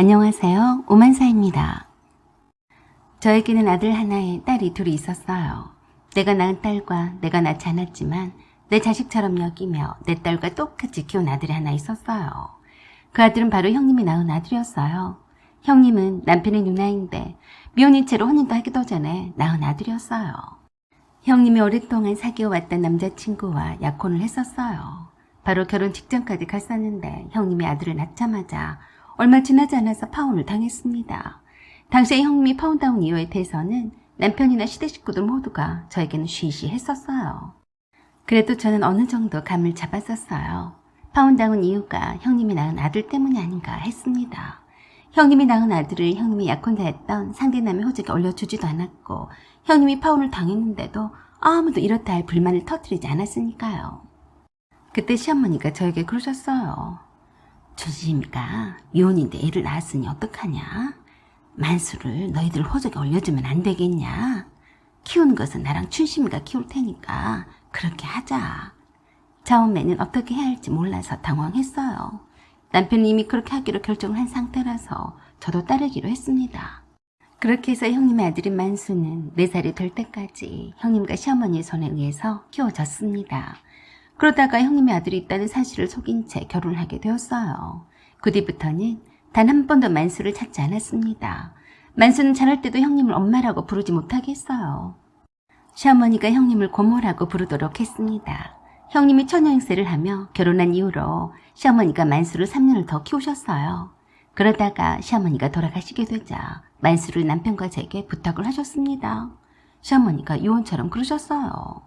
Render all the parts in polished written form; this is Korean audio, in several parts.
안녕하세요. 오만사입니다. 저에게는 아들 하나에 딸이 둘이 있었어요. 내가 낳은 딸과 내가 낳지 않았지만 내 자식처럼 여기며 내 딸과 똑같이 키운 아들이 하나 있었어요. 그 아들은 바로 형님이 낳은 아들이었어요. 형님은 남편의 누나인데 미혼인 채로 혼인도 하기도 전에 낳은 아들이었어요. 형님이 오랫동안 사귀어왔던 남자친구와 약혼을 했었어요. 바로 결혼 직전까지 갔었는데 형님이 아들을 낳자마자 얼마 지나지 않아서 파혼을 당했습니다. 당시에 형님이 파혼당한 이유에 대해서는 남편이나 시댁 식구들 모두가 저에게는 쉬쉬했었어요. 그래도 저는 어느 정도 감을 잡았었어요. 파혼당한 이유가 형님이 낳은 아들 때문이 아닌가 했습니다. 형님이 낳은 아들을 형님이 약혼자였던 상대남의 호적에 올려주지도 않았고 형님이 파혼을 당했는데도 아무도 이렇다 할 불만을 터뜨리지 않았으니까요. 그때 시어머니가 저에게 그러셨어요. 춘심이가 미혼인데 애를 낳았으니 어떡하냐? 만수를 너희들 호적에 올려주면 안 되겠냐? 키우는 것은 나랑 춘심이가 키울 테니까 그렇게 하자. 처음에는 어떻게 해야 할지 몰라서 당황했어요. 남편이 이미 그렇게 하기로 결정을 한 상태라서 저도 따르기로 했습니다. 그렇게 해서 형님의 아들인 만수는 4살이 될 때까지 형님과 시어머니의 손에 의해서 키워졌습니다. 그러다가 형님의 아들이 있다는 사실을 속인 채 결혼을 하게 되었어요. 그 뒤부터는 단 한 번도 만수를 찾지 않았습니다. 만수는 자랄 때도 형님을 엄마라고 부르지 못하게 했어요. 시어머니가 형님을 고모라고 부르도록 했습니다. 형님이 처녀행세를 하며 결혼한 이후로 시어머니가 만수를 3년을 더 키우셨어요. 그러다가 시어머니가 돌아가시게 되자 만수를 남편과 제게 부탁을 하셨습니다. 시어머니가 요원처럼 그러셨어요.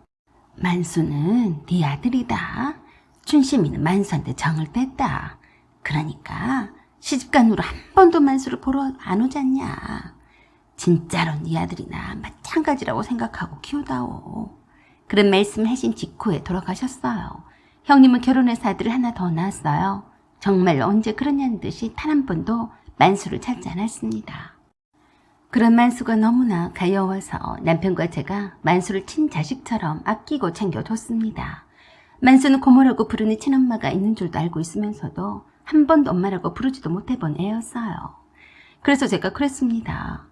만수는 네 아들이다. 춘심이는 만수한테 정을 뗐다. 그러니까 시집간 후로 한 번도 만수를 보러 안 오잖냐. 진짜로 네 아들이나 마찬가지라고 생각하고 키우다오. 그런 말씀을 하신 직후에 돌아가셨어요. 형님은 결혼해서 아들을 하나 더 낳았어요. 정말로 언제 그러냐는 듯이 단 한 번도 만수를 찾지 않았습니다. 그런 만수가 너무나 가여워서 남편과 제가 만수를 친자식처럼 아끼고 챙겨줬습니다. 만수는 고모라고 부르는 친엄마가 있는 줄도 알고 있으면서도 한 번도 엄마라고 부르지도 못해본 애였어요. 그래서 제가 그랬습니다.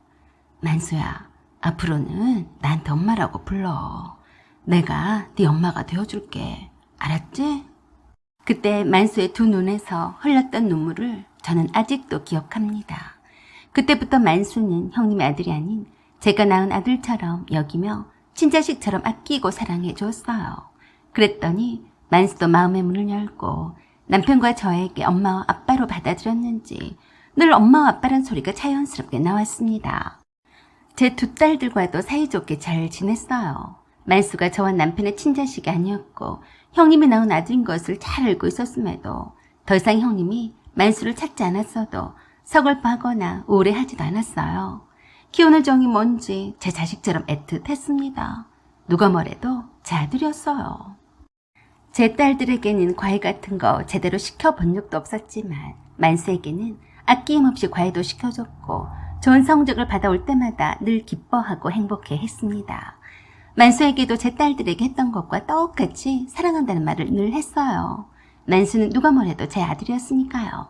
만수야, 앞으로는 나한테 엄마라고 불러. 내가 네 엄마가 되어줄게. 알았지? 그때 만수의 두 눈에서 흘렀던 눈물을 저는 아직도 기억합니다. 그때부터 만수는 형님의 아들이 아닌 제가 낳은 아들처럼 여기며 친자식처럼 아끼고 사랑해 주었어요. 그랬더니 만수도 마음의 문을 열고 남편과 저에게 엄마와 아빠로 받아들였는지 늘 엄마와 아빠란 소리가 자연스럽게 나왔습니다. 제 두 딸들과도 사이좋게 잘 지냈어요. 만수가 저와 남편의 친자식이 아니었고 형님이 낳은 아들인 것을 잘 알고 있었음에도 더 이상 형님이 만수를 찾지 않았어도 서글퍼하거나 우울해하지도 않았어요. 키우는 정이 뭔지 제 자식처럼 애틋했습니다. 누가 뭐래도 제 아들이었어요. 제 딸들에게는 과외 같은 거 제대로 시켜본 적도 없었지만 만수에게는 아낌없이 과외도 시켜줬고 좋은 성적을 받아올 때마다 늘 기뻐하고 행복해 했습니다. 만수에게도 제 딸들에게 했던 것과 똑같이 사랑한다는 말을 늘 했어요. 만수는 누가 뭐래도 제 아들이었으니까요.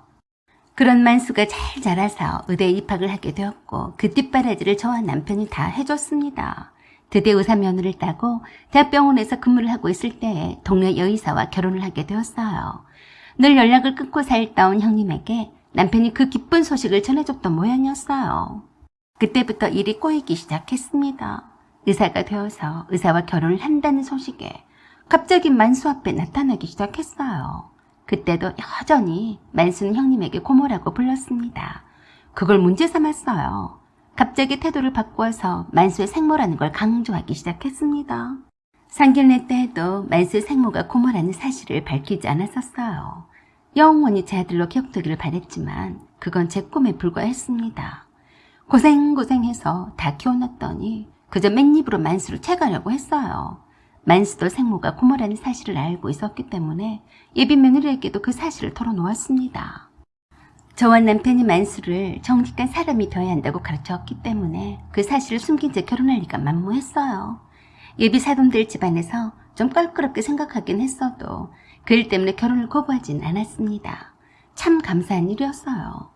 그런 만수가 잘 자라서 의대에 입학을 하게 되었고 그 뒷바라지를 저와 남편이 다 해줬습니다. 드디어 의사 면허를 따고 대학병원에서 근무를 하고 있을 때에 동네 여의사와 결혼을 하게 되었어요. 늘 연락을 끊고 살던 형님에게 남편이 그 기쁜 소식을 전해줬던 모양이었어요. 그때부터 일이 꼬이기 시작했습니다. 의사가 되어서 의사와 결혼을 한다는 소식에 갑자기 만수 앞에 나타나기 시작했어요. 그때도 여전히 만수는 형님에게 고모라고 불렀습니다. 그걸 문제 삼았어요. 갑자기 태도를 바꾸어서 만수의 생모라는 걸 강조하기 시작했습니다. 상견례 때에도 만수의 생모가 고모라는 사실을 밝히지 않았었어요. 영원히 제 아들로 기억되기를 바랬지만 그건 제 꿈에 불과했습니다. 고생해서 다 키워놨더니 그저 맨입으로 만수를 채가려고 했어요. 만수도 생모가 고모라는 사실을 알고 있었기 때문에 예비 며느리에게도 그 사실을 털어놓았습니다. 저와 남편이 만수를 정직한 사람이 되어야 한다고 가르쳤기 때문에 그 사실을 숨긴 채 결혼할 리가 만무했어요. 예비 사돈들 집안에서 좀 껄끄럽게 생각하긴 했어도 그 일 때문에 결혼을 거부하진 않았습니다. 참 감사한 일이었어요.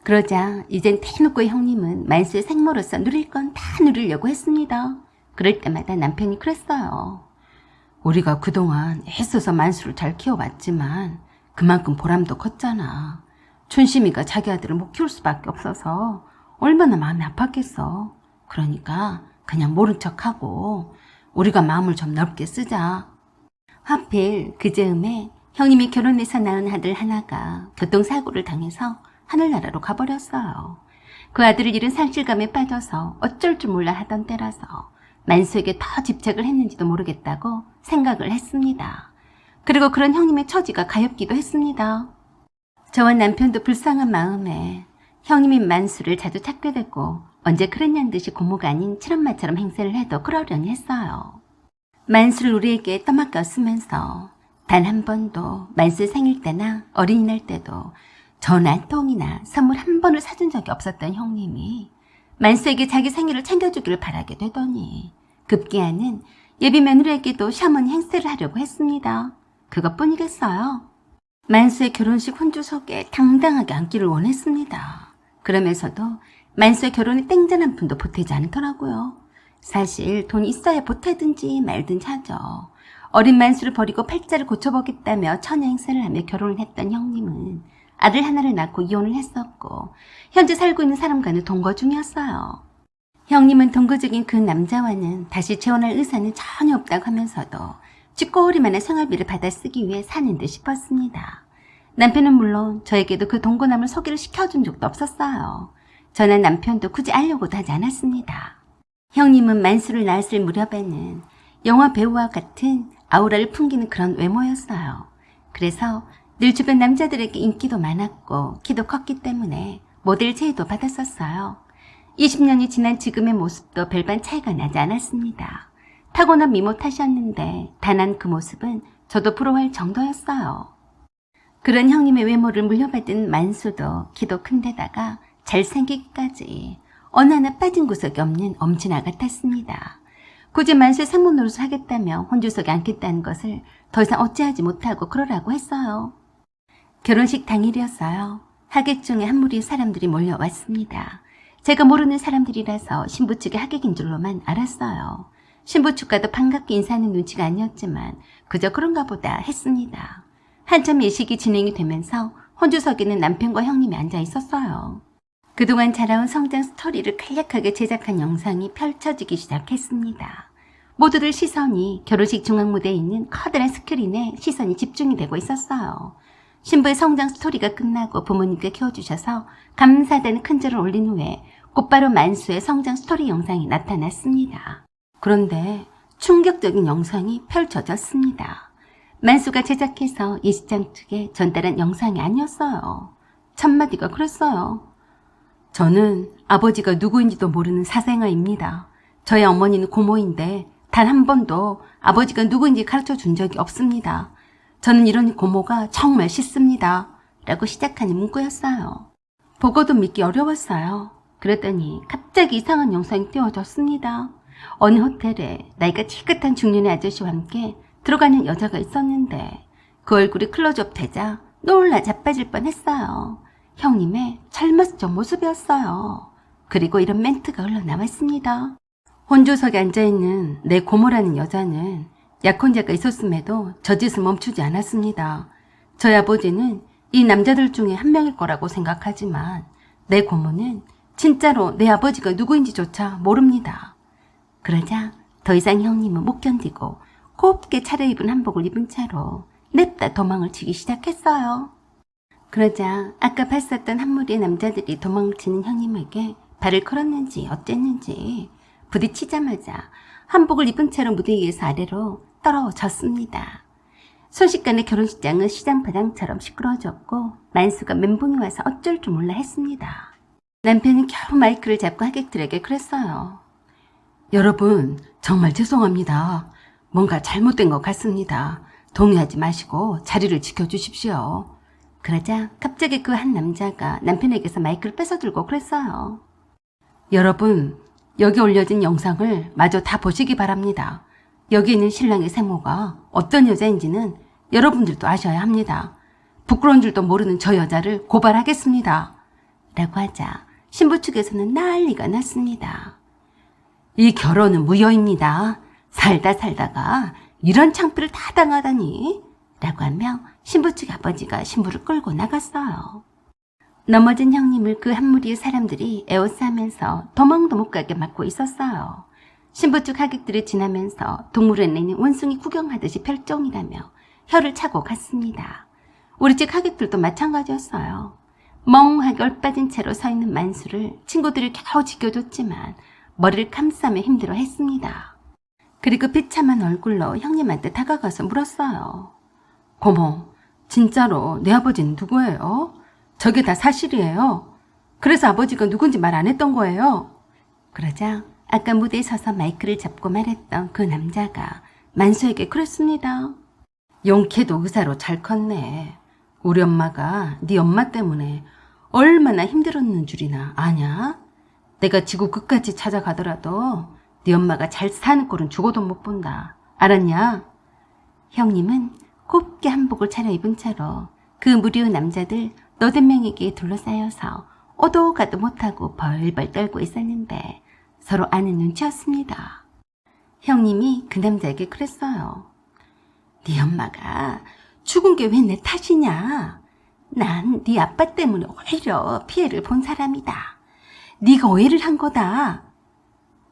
그러자 이젠 대놓고 형님은 만수의 생모로서 누릴 건 다 누리려고 했습니다. 그럴 때마다 남편이 그랬어요. 우리가 그동안 애써서 만수를 잘 키워왔지만 그만큼 보람도 컸잖아. 춘심이가 자기 아들을 못 키울 수밖에 없어서 얼마나 마음이 아팠겠어. 그러니까 그냥 모른 척하고 우리가 마음을 좀 넓게 쓰자. 하필 그 즈음에 형님이 결혼해서 낳은 아들 하나가 교통사고를 당해서 하늘나라로 가버렸어요. 그 아들을 잃은 상실감에 빠져서 어쩔 줄 몰라 하던 때라서 만수에게 더 집착을 했는지도 모르겠다고 생각을 했습니다. 그리고 그런 형님의 처지가 가엾기도 했습니다. 저와 남편도 불쌍한 마음에 형님인 만수를 자주 찾게 됐고 언제 그랬냐는 듯이 고모가 아닌 친엄마처럼 행세를 해도 그러려니 했어요. 만수를 우리에게 떠맡겼으면서 단 한 번도 만수 생일 때나 어린이날 때도 전화, 통이나 선물 한 번을 사준 적이 없었던 형님이 만수에게 자기 생일을 챙겨주기를 바라게 되더니 급기야는 예비 며느리에게도 샤머니 행세를 하려고 했습니다. 그것뿐이겠어요. 만수의 결혼식 혼주석에 당당하게 앉기를 원했습니다. 그러면서도 만수의 결혼에 땡전 한 푼도 보태지 않더라고요. 사실 돈이 있어야 보태든지 말든지 하죠. 어린 만수를 버리고 팔자를 고쳐보겠다며 처녀 행세를 하며 결혼을 했던 형님은 아들 하나를 낳고 이혼을 했었고 현재 살고 있는 사람과는 동거 중이었어요. 형님은 동거적인 그 남자와는 다시 재혼할 의사는 전혀 없다고 하면서도 쥐꼬리만한 생활비를 받아 쓰기 위해 사는 듯 싶었습니다. 남편은 물론 저에게도 그 동거남을 소개를 시켜준 적도 없었어요. 저는 남편도 굳이 알려고도 하지 않았습니다. 형님은 만수를 낳았을 무렵에는 영화 배우와 같은 아우라를 풍기는 그런 외모였어요. 그래서 늘 주변 남자들에게 인기도 많았고 키도 컸기 때문에 모델 제의도 받았었어요. 20년이 지난 지금의 모습도 별반 차이가 나지 않았습니다. 타고난 미모 탓이었는데 단한 그 모습은 저도 부러워할 정도였어요. 그런 형님의 외모를 물려받은 만수도 키도 큰데다가 잘생기기까지 어느 하나 빠진 구석이 없는 엄친아 같았습니다. 굳이 만수의 상무 노릇을 하겠다며 혼주석에 앉겠다는 것을 더 이상 어찌하지 못하고 그러라고 했어요. 결혼식 당일이었어요. 하객 중에 한 무리 사람들이 몰려왔습니다. 제가 모르는 사람들이라서 신부 측의 하객인 줄로만 알았어요. 신부 측과도 반갑게 인사하는 눈치가 아니었지만 그저 그런가 보다 했습니다. 한참 예식이 진행이 되면서 혼주석에는 남편과 형님이 앉아 있었어요. 그동안 자라온 성장 스토리를 간략하게 제작한 영상이 펼쳐지기 시작했습니다. 모두들 시선이 결혼식 중앙무대에 있는 커다란 스크린에 시선이 집중이 되고 있었어요. 신부의 성장 스토리가 끝나고 부모님께 키워주셔서 감사하다는 큰절을 올린 후에 곧바로 만수의 성장 스토리 영상이 나타났습니다. 그런데 충격적인 영상이 펼쳐졌습니다. 만수가 제작해서 예식장 측에 전달한 영상이 아니었어요. 첫마디가 그랬어요. 저는 아버지가 누구인지도 모르는 사생아입니다. 저희 어머니는 고모인데 단 한 번도 아버지가 누구인지 가르쳐 준 적이 없습니다. 저는 이런 고모가 정말 싫습니다. 라고 시작하는 문구였어요. 보고도 믿기 어려웠어요. 그랬더니 갑자기 이상한 영상이 띄워졌습니다. 어느 호텔에 나이가 지긋한 중년의 아저씨와 함께 들어가는 여자가 있었는데 그 얼굴이 클로즈업 되자 놀라 자빠질 뻔했어요. 형님의 젊었던 모습이었어요. 그리고 이런 멘트가 흘러나왔습니다. 혼조석에 앉아있는 내 고모라는 여자는 약혼자가 있었음에도 저 짓을 멈추지 않았습니다. 저희 아버지는 이 남자들 중에 한 명일 거라고 생각하지만 내 고모는 진짜로 내 아버지가 누구인지조차 모릅니다. 그러자 더 이상 형님은 못 견디고 곱게 차려입은 한복을 입은 채로 냅다 도망을 치기 시작했어요. 그러자 아까 봤었던 한 무리의 남자들이 도망치는 형님에게 발을 걸었는지 어쨌는지 부딪히자마자 한복을 입은 채로 무대 위에서 아래로 떨어졌습니다. 순식간에 결혼식장은 시장파장처럼 시끄러워졌고 만수가 멘붕이 와서 어쩔 줄 몰라 했습니다. 남편이 겨우 마이크를 잡고 하객들에게 그랬어요. 여러분 정말 죄송합니다. 뭔가 잘못된 것 같습니다. 동요하지 마시고 자리를 지켜주십시오. 그러자 갑자기 그 한 남자가 남편에게서 마이크를 뺏어들고 그랬어요. 여러분 여기 올려진 영상을 마저 다 보시기 바랍니다. 여기 있는 신랑의 생모가 어떤 여자인지는 여러분들도 아셔야 합니다. 부끄러운 줄도 모르는 저 여자를 고발하겠습니다. 라고 하자 신부 측에서는 난리가 났습니다. 이 결혼은 무효입니다. 살다가 이런 창피를 다 당하다니 라고 하며 신부 측 아버지가 신부를 끌고 나갔어요. 넘어진 형님을 그 한 무리의 사람들이 에워싸면서 도망도 못 가게 막고 있었어요. 신부 측 하객들이 지나면서 동물원에 있는 원숭이 구경하듯이 별종이라며 혀를 차고 갔습니다. 우리 집 하객들도 마찬가지였어요. 멍하게 얼빠진 채로 서 있는 만수를 친구들이 겨우 지켜줬지만 머리를 감싸며 힘들어했습니다. 그리고 비참한 얼굴로 형님한테 다가가서 물었어요. 고모, 진짜로 내 아버지는 누구예요? 저게 다 사실이에요. 그래서 아버지가 누군지 말 안 했던 거예요. 그러자 아까 무대에 서서 마이크를 잡고 말했던 그 남자가 만수에게 그랬습니다. 용케도 의사로 잘 컸네. 우리 엄마가 네 엄마 때문에 얼마나 힘들었는 줄이나 아냐? 내가 지구 끝까지 찾아가더라도 네 엄마가 잘 사는 꼴은 죽어도 못 본다. 알았냐? 형님은 곱게 한복을 차려입은 채로 그 무리의 남자들 너댓 명에게 둘러싸여서 오도 가도 못하고 벌벌 떨고 있었는데 서로 아는 눈치였습니다. 형님이 그 남자에게 그랬어요. 네 엄마가 죽은 게 왜 내 탓이냐? 난 네 아빠 때문에 오히려 피해를 본 사람이다. 네가 오해를 한 거다.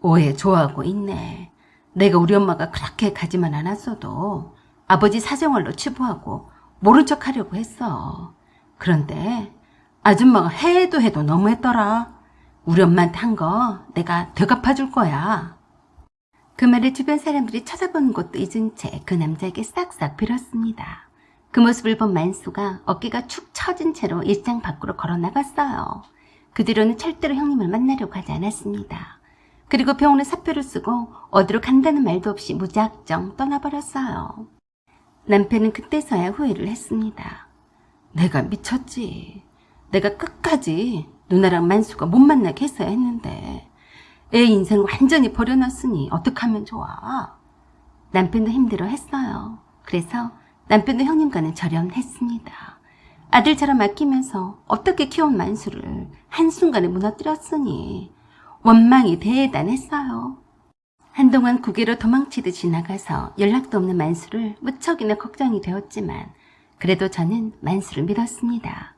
오해 좋아하고 있네. 내가 우리 엄마가 그렇게 가지만 않았어도 아버지 사생활로 치부하고 모른 척 하려고 했어. 그런데 아줌마가 해도 너무했더라. 우리 엄마한테 한 거 내가 되갚아줄 거야. 그 말에 주변 사람들이 쳐다보는 것도 잊은 채 그 남자에게 싹싹 빌었습니다. 그 모습을 본 만수가 어깨가 축 처진 채로 일장 밖으로 걸어 나갔어요. 그 뒤로는 절대로 형님을 만나려고 하지 않았습니다. 그리고 병원에 사표를 쓰고 어디로 간다는 말도 없이 무작정 떠나버렸어요. 남편은 그때서야 후회를 했습니다. 내가 미쳤지. 내가 끝까지 누나랑 만수가 못 만나게 했어야 했는데 애 인생 완전히 버려놨으니 어떡하면 좋아. 남편도 힘들어했어요. 그래서 남편도 형님과는 절연했습니다. 아들처럼 아끼면서 어떻게 키운 만수를 한순간에 무너뜨렸으니 원망이 대단했어요. 한동안 국외로 도망치듯이 나가서 연락도 없는 만수를 무척이나 걱정이 되었지만 그래도 저는 만수를 믿었습니다.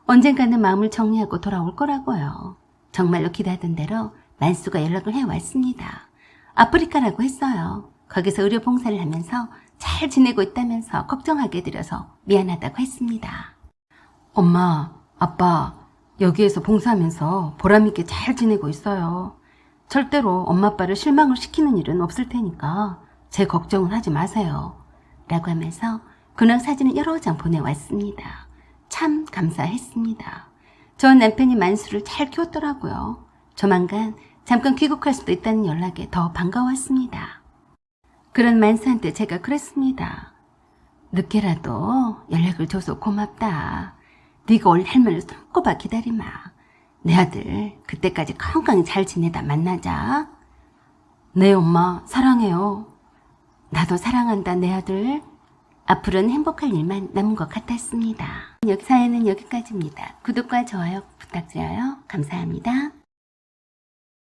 언젠가는 마음을 정리하고 돌아올 거라고요. 정말로 기대하던 대로 만수가 연락을 해왔습니다. 아프리카라고 했어요. 거기서 의료 봉사를 하면서 잘 지내고 있다면서 걱정하게 해드려서 미안하다고 했습니다. 엄마, 아빠, 여기에서 봉사하면서 보람있게 잘 지내고 있어요. 절대로 엄마 아빠를 실망을 시키는 일은 없을 테니까 제 걱정은 하지 마세요. 라고 하면서 근황 사진을 여러 장 보내왔습니다. 참 감사했습니다. 저 남편이 만수를 잘 키웠더라고요. 조만간 잠깐 귀국할 수도 있다는 연락에 더 반가웠습니다. 그런 만수한테 제가 그랬습니다. 늦게라도 연락을 줘서 고맙다. 네가 올 할머니를 손꼽아 기다리마. 내 아들 그때까지 건강히 잘 지내다 만나자. 네 엄마 사랑해요. 나도 사랑한다 내 아들. 앞으로는 행복할 일만 남은 것 같았습니다. 사연은 여기까지입니다. 구독과 좋아요 부탁드려요. 감사합니다.